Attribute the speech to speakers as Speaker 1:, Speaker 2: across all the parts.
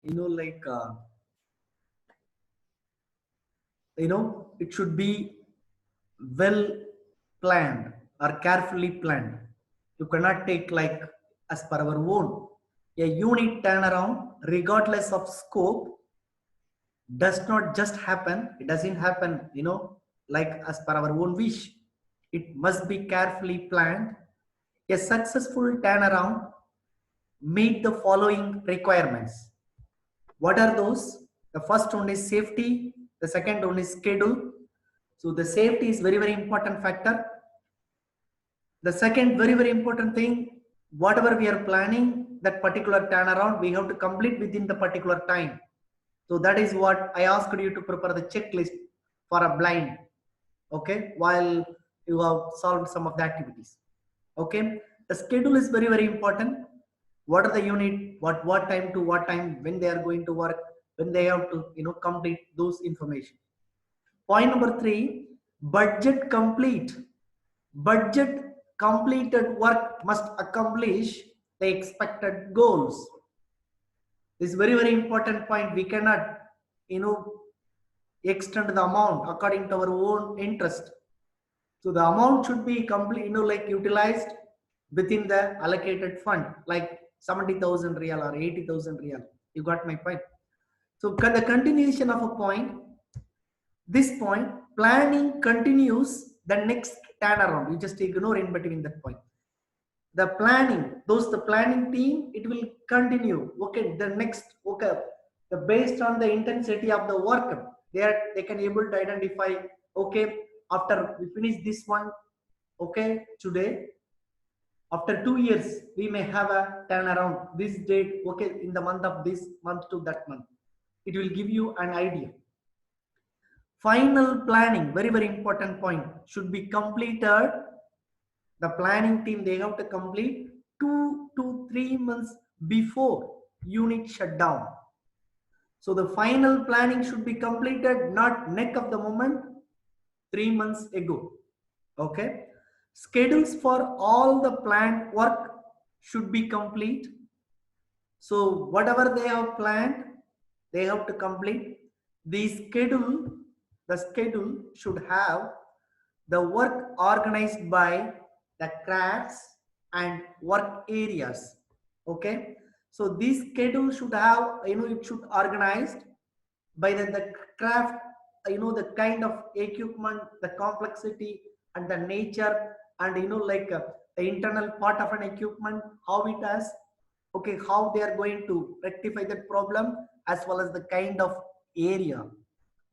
Speaker 1: like it should be well planned or carefully planned. You cannot take like as per our own. A unit turnaround regardless of scope does not just happen. It doesn't happen like as per our own wish. It must be carefully planned. A successful turnaround meet the following requirements. What are those? The first one is safety, the second one is schedule. So the safety is very very important factor. The second very very important thing, whatever we are planning that particular turnaround, we have to complete within the particular time. So that is what I asked you to prepare the checklist for a blind, okay, while you have solved some of the activities. Okay, the schedule is very very important. What are the unit, what time to what time, when they are going to work, when they have to complete those information. Point number 3, budget complete. Budget completed work must accomplish the expected goals. This is very very important point. We cannot you know extend the amount according to our own interest. So the amount should be complete, like utilized within the allocated fund, like 70,000 real or 80,000 real. You got my point. So the continuation of a point, this point, planning continues the next turnaround. You just ignore in between that point. The planning, the planning team, it will continue. Okay, the next, okay, based on the intensity of the work, they can able to identify, okay, after we finish this one, okay, today, after 2 years, we may have a turnaround. This date, okay, in the month of this month to that month. It will give you an idea. Final planning, very, very important point, should be completed. The planning team, they have to complete 2 to 3 months before unit shutdown. So the final planning should be completed, not neck of the moment, 3 months ago. Okay. Schedules for all the planned work should be complete. So whatever they have planned, they have to complete. The schedule should have the work organized by the crafts and work areas. Okay. So this schedule should have, it should organized by the craft, the kind of equipment, the complexity and the nature, and like the internal part of an equipment, how it has, okay, how they are going to rectify that problem, as well as the kind of area,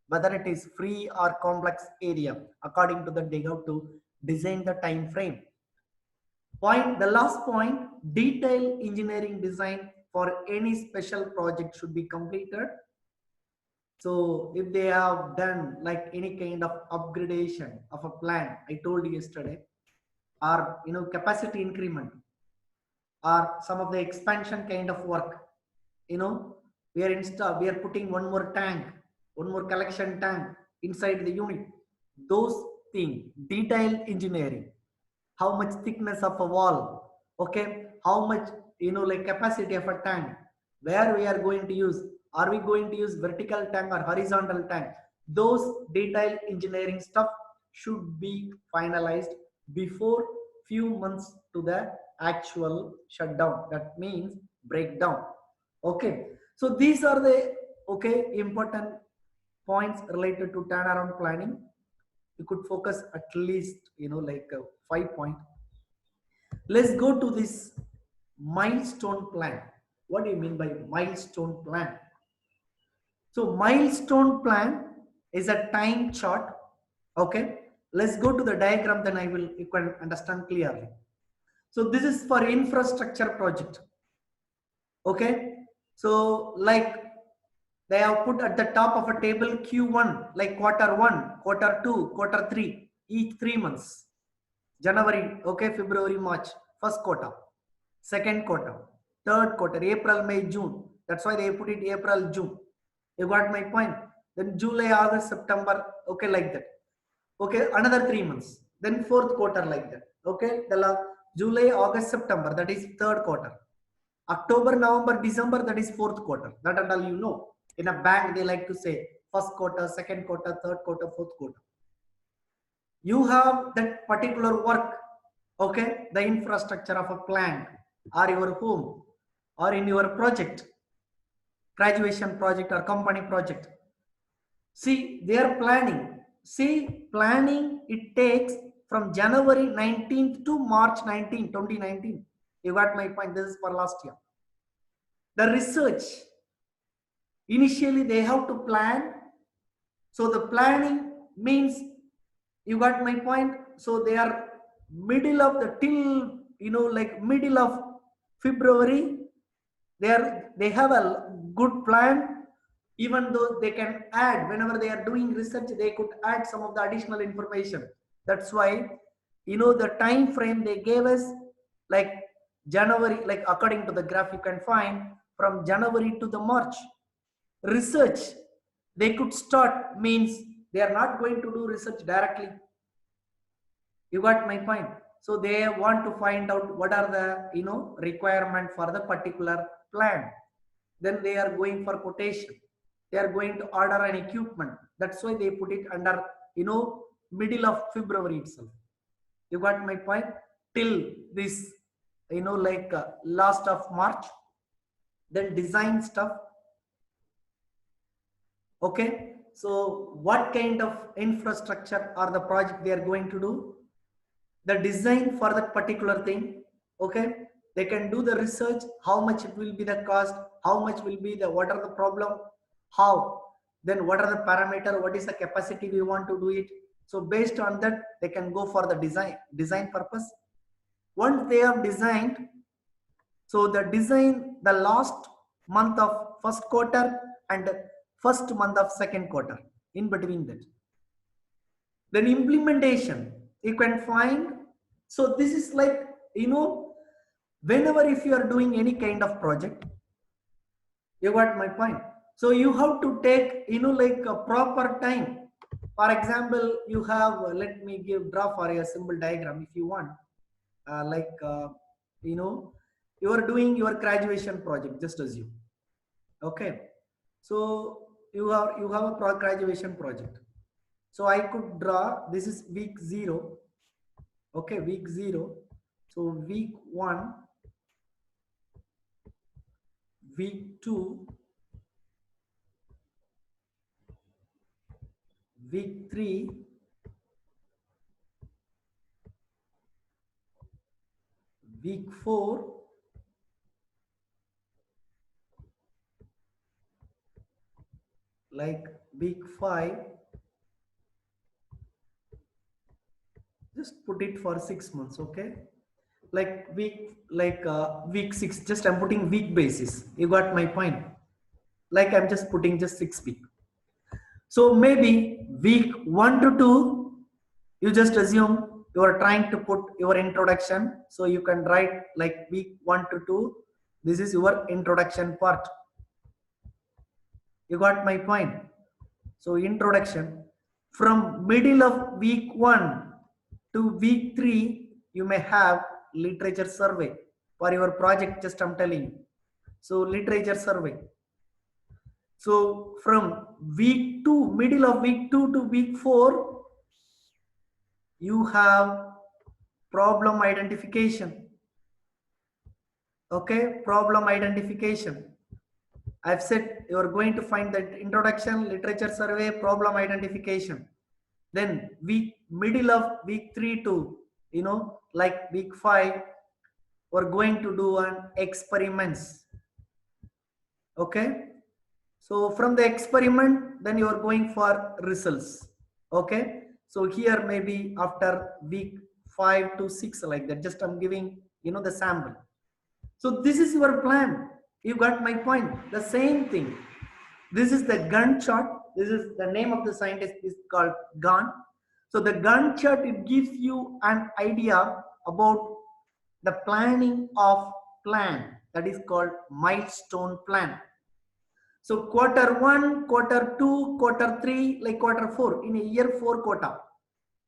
Speaker 1: whether it is free or complex area. According to that, they have to design the time frame. Point, the last point, detailed engineering design for any special project should be completed. So if they have done like any kind of upgradation of a plan, I told you yesterday, or capacity increment, or some of the expansion kind of work, we are putting one more tank, one more collection tank inside the unit. Those things, detailed engineering, how much thickness of a wall, okay, how much like capacity of a tank, where we are going to use, are we going to use vertical tank or horizontal tank? Those detailed engineering stuff should be finalized before few months to the actual shutdown, that means breakdown. Okay, so these are the important points related to turnaround planning. You could focus at least like 5 points. Let's go to this milestone plan. What do you mean by milestone plan? So milestone plan is a time chart. Okay, let's go to the diagram, then you can understand clearly. So this is for infrastructure project. Okay, so like they have put at the top of a table Q1, like Q1, Q2, Q3, each 3 months. January, okay, February, March, first quarter, second quarter, third quarter, April, May, June. That's why they put it April, June. You got my point? Then July, August, September, okay, like that. Okay, another 3 months. Then fourth quarter, like that. Okay, the July, August, September, that is third quarter. October, November, December, that is fourth quarter. That and all you know. In a bank, they like to say first quarter, second quarter, third quarter, fourth quarter. You have that particular work, okay, the infrastructure of a plant or your home or in your project, graduation project or company project. See, they are planning. See, planning, it takes from January 19th to March 19, 2019. You got my point. This is for last year. The research, initially they have to plan. So the planning means, you got my point. So they are middle of the till, like middle of February, they have a good plan. Even though they can add, whenever they are doing research, they could add some of the additional information. That's why, the time frame they gave us, like January, like according to the graph you can find, from January to the March. Research, they could start, means they are not going to do research directly. You got my point. So they want to find out what are the requirement for the particular plan. Then they are going for quotation. They are going to order an equipment. That's why they put it under middle of February itself. You got my point. Till this like last of March. Then design stuff. Okay, so what kind of infrastructure or the project they are going to do, the design for that particular thing. Okay, they can do the research, how much it will be the cost, how much will be the, what are the problem, how, then what are the parameter, what is the capacity we want to do it. So based on that, they can go for the design purpose. Once they have designed, so the design, the last month of first quarter and first month of second quarter, in between that. Then implementation, you can find. So this is like, whenever if you are doing any kind of project, you got my point. So you have to take, like a proper time. For example, you have, let me draw for you a simple diagram if you want. You are doing your graduation project, just assume. Okay. So you have a graduation project. So I could draw, this is week 0. Okay, week 0. So week 1, week 2, week 3, week 4, like week 5, just put it for 6 months. Okay, like week 6, just I'm putting week basis. You got my point. Like I'm just putting just 6 week. So maybe week 1 to 2, you just assume you are trying to put your introduction. So you can write like week 1 to 2. This is your introduction part. You got my point. So introduction, from middle of week 1 to week 3, you may have literature survey for your project, just I'm telling you. So literature survey. So from week 2, middle of week 2 to week 4, you have problem identification. Okay, problem identification. I've said you are going to find that introduction, literature survey, problem identification. Then middle of week 3 to like week 5, we're going to do an experiments. Okay, so from the experiment, then you are going for results. Okay, so here maybe after week 5 to 6, like that, just I'm giving the sample. So this is your plan. You got my point. The same thing. This is the Gantt chart. This is the name of the scientist, is called Gantt. So the Gantt chart, it gives you an idea about the planning of plan. That is called milestone plan. So quarter 1, quarter 2, quarter 3, like quarter 4. In a year, 4 quarter.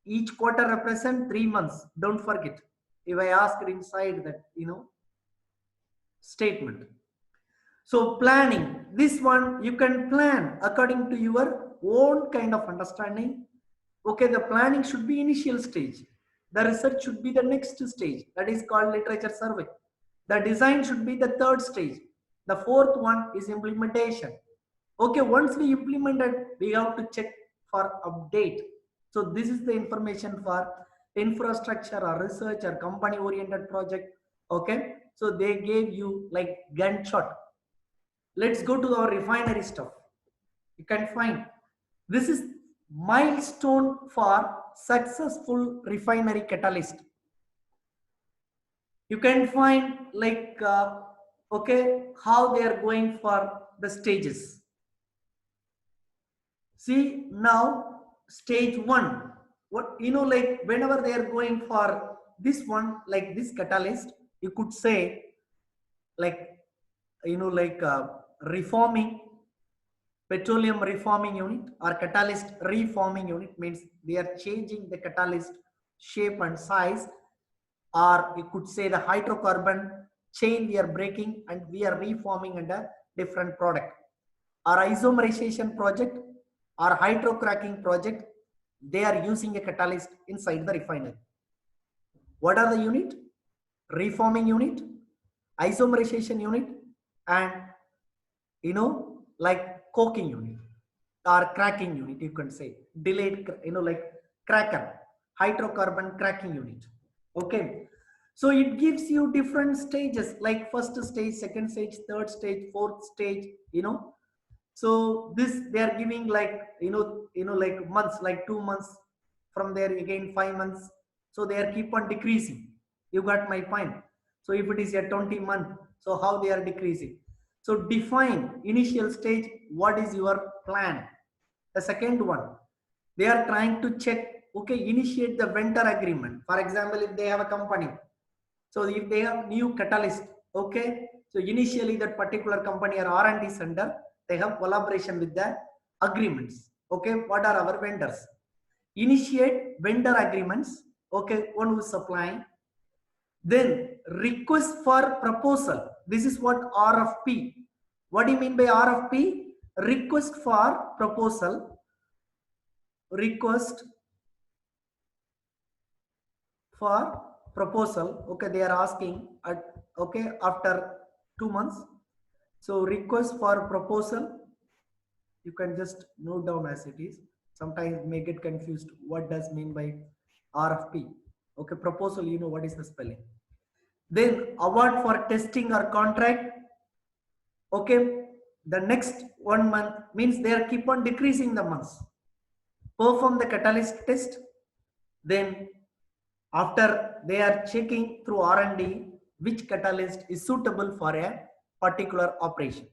Speaker 1: Each quarter represents 3 months. Don't forget. If I asked inside that, statement. So planning, this one you can plan according to your own kind of understanding. Okay, the planning should be initial stage. The research should be the next stage. That is called literature survey. The design should be the third stage. The fourth one is implementation. Okay, once we implemented, we have to check for update. So this is the information for infrastructure or research or company oriented project. Okay, so they gave you like Gantt chart. Let's go to our refinery stuff. You can find this is milestone for successful refinery catalyst. You can find like okay, how they are going for the stages. See now stage one. What like whenever they are going for this one, like this catalyst, you could say like like reforming petroleum reforming unit or catalyst reforming unit, means they are changing the catalyst shape and size, or you could say the hydrocarbon chain we are breaking and we are reforming under different product, or isomerization project or hydrocracking project. They are using a catalyst inside the refinery. What are the unit? Reforming unit, isomerization unit, and like coking unit or cracking unit, you can say delayed, like cracker, hydrocarbon cracking unit. Okay, so it gives you different stages, like first stage, second stage, third stage, fourth stage. So this they are giving like like months, like 2 months, from there again 5 months. So they are keep on decreasing. You got my point? So if it is a 20 month, so how they are decreasing? So define initial stage, what is your plan? The second one, they are trying to check, okay, initiate the vendor agreement. For example, if they have a company, so if they have new catalyst, okay, so initially that particular company or R&D center, they have collaboration with the agreements. Okay, what are our vendors? Initiate vendor agreements. Okay, one who is supplying. Then request for proposal. This is what RFP. What do you mean by RFP? Request for proposal. Request for proposal. Okay, they are asking at, okay, after 2 months. So request for proposal, you can just note down as it is. Sometimes may get confused what does mean by RFP. Okay, proposal, what is the spelling. Then award for testing or contract. Okay, the next 1 month means they are keep on decreasing the months. Perform the catalyst test. Then after they are checking through R&D which catalyst is suitable for a particular operation.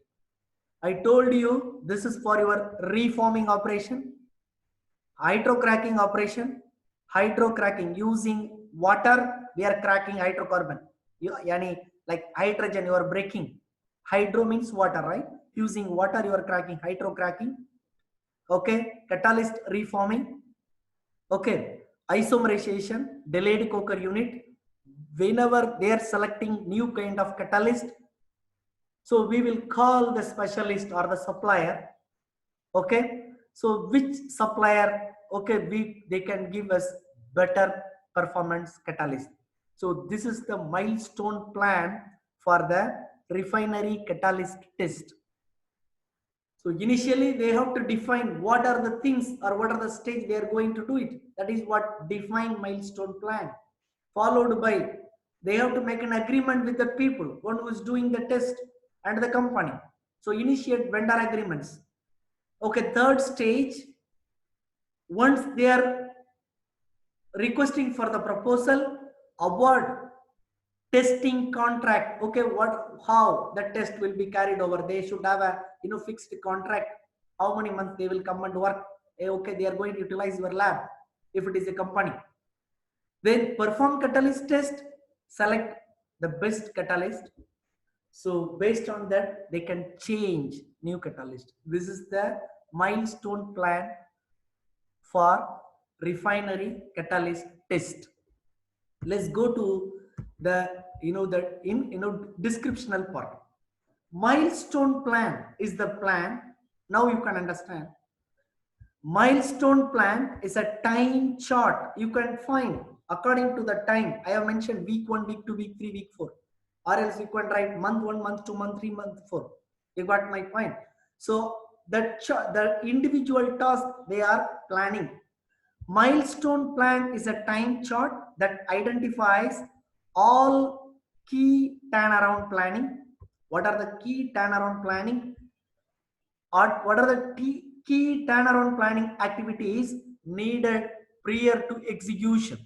Speaker 1: I told you this is for your reforming operation, hydrocracking operation. Hydrocracking using water, we are cracking hydrocarbon. Yani like hydrogen you are breaking. Hydro means water, right? Using water you are cracking, hydrocracking. Okay, catalyst reforming. Okay, isomerization, delayed coker unit. Whenever they are selecting new kind of catalyst, so we will call the specialist or the supplier. Okay, so which supplier, okay, they can give us better performance catalyst. So this is the milestone plan for the refinery catalyst test. So initially they have to define what are the things or what are the stage they are going to do it. That is what define milestone plan. Followed by they have to make an agreement with the people, one who is doing the test and the company. So initiate vendor agreements. Okay, third stage, once they are requesting for the proposal, award testing contract. Okay, how the test will be carried over? They should have a fixed contract. How many months they will come and work? Okay, they are going to utilize your lab if it is a company. Then perform catalyst test, select the best catalyst. So based on that, they can change new catalyst. This is the milestone plan for refinery catalyst test. Let's go to the that in descriptional part. Milestone plan is the plan. Now you can understand. Milestone plan is a time chart you can find according to the time I have mentioned: week 1, week 2, week 3, week 4, or else you can write month 1, month 2, month 3, month 4. You got my point. So the individual task they are planning. Milestone plan is a time chart that identifies all key turnaround planning. What are the key turnaround planning, or what are the key turnaround planning activities needed prior to execution?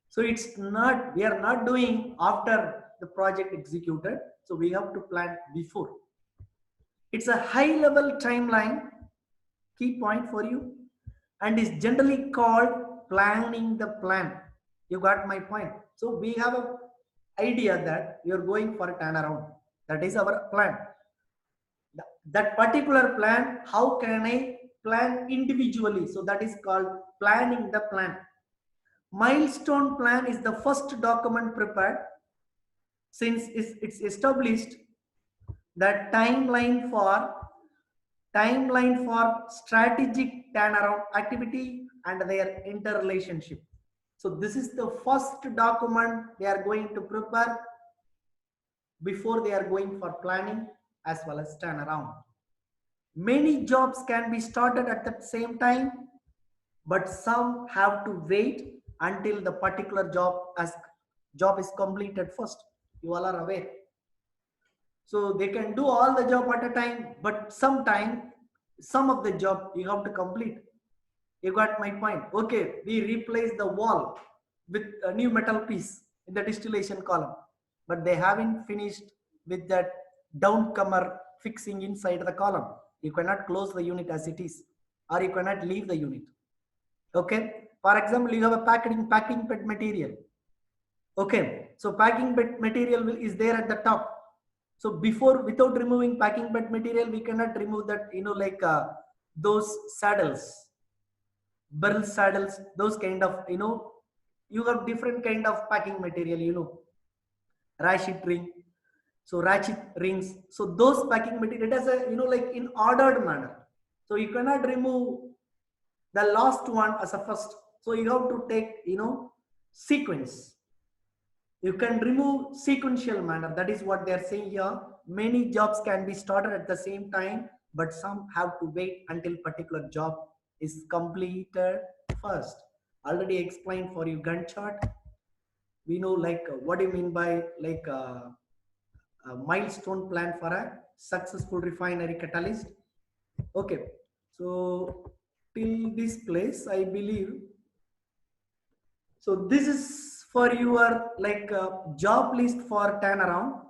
Speaker 1: So it's not, we are not doing after the project executed. So we have to plan before. It's a high level timeline, key point for you, and is generally called planning the plan. You got my point. So we have a idea that we are going for a turnaround. That is our plan. That particular plan, how can I plan individually? So that is called planning the plan. Milestone plan is the first document prepared since it's established that timeline for strategic turnaround activity and their interrelationship. So this is the first document they are going to prepare before they are going for planning as well as turnaround. Many jobs can be started at the same time, but some have to wait until the particular job is completed first. You all are aware. So they can do all the job at a time, but some of the job you have to complete. You got my point. Okay, we replace the wall with a new metal piece in the distillation column, but they haven't finished with that downcomer fixing inside the column. You cannot close the unit as it is, or you cannot leave the unit. Okay, for example, you have a packing bed material. Okay, so packing bed material is there at the top. So without removing packing bed material, we cannot remove that, like those saddles, barrel saddles, those kind of, you have different kind of packing material, ratchet ring, so ratchet rings. So those packing material, it has a, like in ordered manner. So you cannot remove the last one as a first. So you have to take, sequence. You can remove sequential manner. That is what they are saying here. Many jobs can be started at the same time, but some have to wait until particular job is completed first. Already explained for you Gantt chart. We know like what do you mean by like a milestone plan for a successful refinery catalyst. Okay, so till this place, I believe. So this is for your like job list for turnaround.